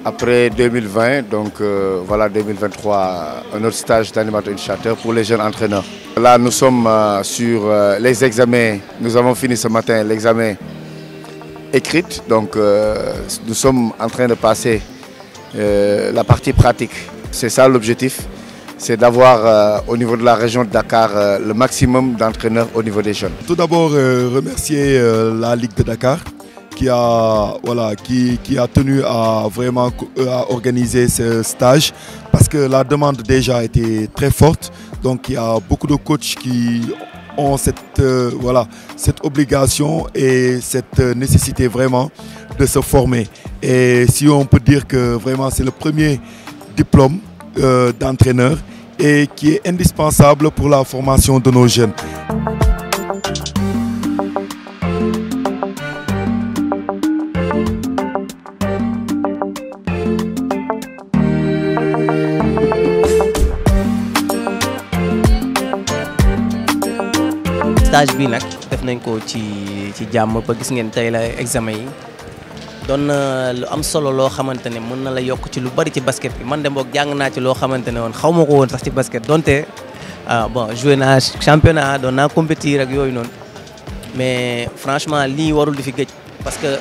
Après 2020, donc voilà 2023, un autre stage d'animateur-initiateur pour les jeunes entraîneurs. Là, nous sommes sur les examens. Nous avons fini ce matin l'examen écrit. Donc nous sommes en train de passer la partie pratique. C'est ça l'objectif, c'est d'avoir au niveau de la région de Dakar le maximum d'entraîneurs au niveau des jeunes. Tout d'abord, remercier la Ligue de Dakar qui a tenu à vraiment à organiser ce stage parce que la demande déjà était très forte. Donc il y a beaucoup de coachs qui ont cette obligation et cette nécessité vraiment de se former. Et si on peut dire que vraiment c'est le premier diplôme d'entraîneur et qui est indispensable pour la formation de nos jeunes. Stage bi nag def nañ ko ci jàmm ba gis ngeen tey la examen yi doon na lu am solo loo xamante ne mën na la yokk ci lu bari ci basket bi man de boog jàng naa ci loo xamante ne woon xaw ma ko woon sax ci basket donte bon joué naa championnat doon naa compétir ak yooyu noonu mais franchement lii warul di fi gëj parce que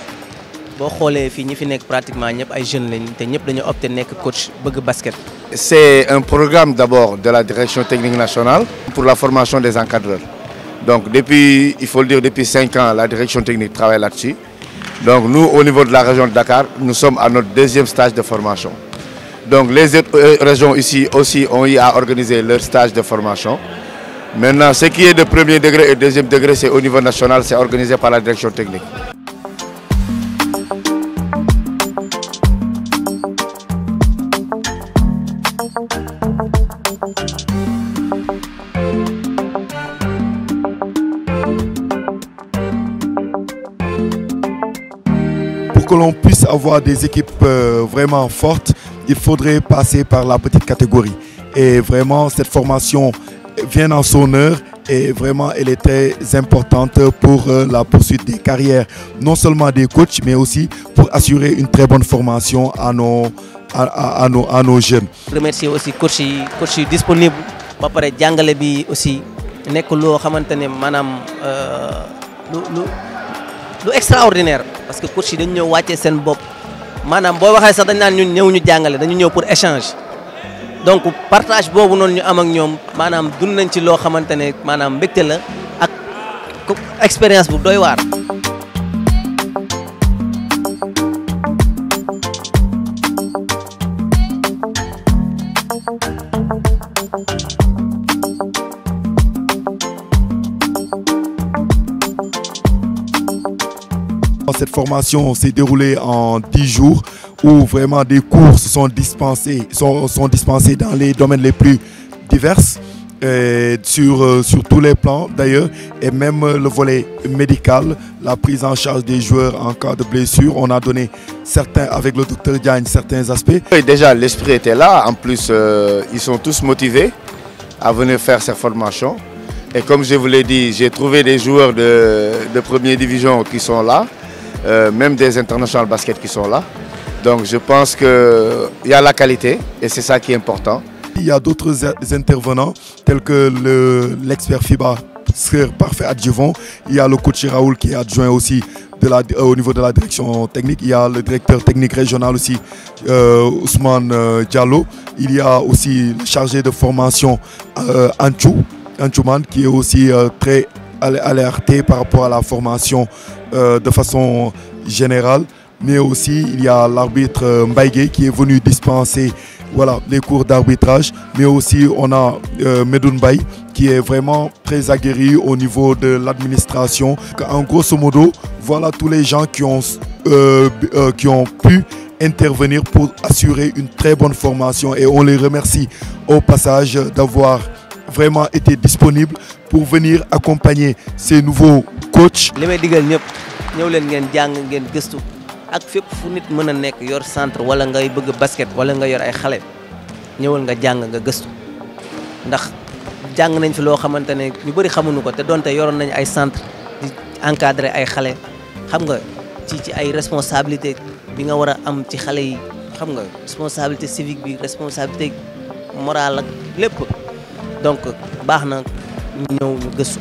boo xoolee fii ñi fi nekk pratiquement ñëpp ay jeunes lañ te ñëpp dañu opté nekk coach bëgg basket. C'est un programme d'abord de la direction technique nationale pour la formation des encadreurs. Donc depuis, il faut le dire, depuis 5 ans, la direction technique travaille là-dessus. Donc nous, au niveau de la région de Dakar, nous sommes à notre deuxième stage de formation. Donc les autres régions ici aussi ont eu à organiser leur stage de formation. Maintenant, ce qui est de premier degré et deuxième degré, c'est au niveau national, c'est organisé par la direction technique. Pour que l'on puisse avoir des équipes vraiment fortes, il faudrait passer par la petite catégorie. Et vraiment, cette formation vient en son heure et vraiment, elle est très importante pour la poursuite des carrières, non seulement des coachs, mais aussi pour assurer une très bonne formation à nos jeunes. Remercier aussi coach yi disponible ba pare jàngale bi aussi nekk loo xamante ne maanaam lu extraordinaire parce que coach yi dañu ñëw wàccee seen bopp maanaam boo waxee sax dañ naan ñun ñëw ñu jàngale dañu ñëw pour échange donc partage boobu noonu ñu am ak ñoom maanaam dund nañ ci loo xamante ne maanaam mbégte la ak expérience bu doy waar. Cette formation s'est déroulée en 10 jours où vraiment des cours sont dispensés dans les domaines les plus divers sur tous les plans d'ailleurs et même le volet médical, la prise en charge des joueurs en cas de blessure. On a donné certains avec le docteur Diagne certains aspects. Et déjà l'esprit était là, en plus ils sont tous motivés à venir faire cette formation et comme je vous l'ai dit, j'ai trouvé des joueurs de première division qui sont là. Même des internationaux basket qui sont là. Donc je pense qu'il y a la qualité et c'est ça qui est important. Il y a d'autres intervenants tels que l'expert FIBA, Sir Parfait adjuvant. Il y a le coach Raoul qui est adjoint aussi au niveau de la direction technique. Il y a le directeur technique régional aussi, Ousmane Diallo. Il y a aussi le chargé de formation Anchouman qui est aussi très alerté par rapport à la formation de façon générale, mais aussi il y a l'arbitre Mbaye qui est venu dispenser les cours d'arbitrage, mais aussi on a Medoun Baye qui est vraiment très aguerri au niveau de l'administration. En grosso modo, voilà tous les gens qui ont pu intervenir pour assurer une très bonne formation et on les remercie au passage d'avoir vraiment été disponible pour venir accompagner ces nouveaux coachs. li may digal ñëpp ñëw leen ngeen jàng ngeen gëstu ak fépp fu nit mën a nekk yor centre wala ngay bëgg basket wala nga yor ay xale ñëwal nga jàng nga gëstu ndax jàng nañ fi loo xamante ne ñu bëri xamuñu ko te donte yoroon nañ ay centre di encadrer ay xale xam nga ci ay responsabilité bi nga war a am ci xale yi xam nga responsabilité civique bi responsabilité morale ak lépp donc baax na ñu ñëw ñu gëstu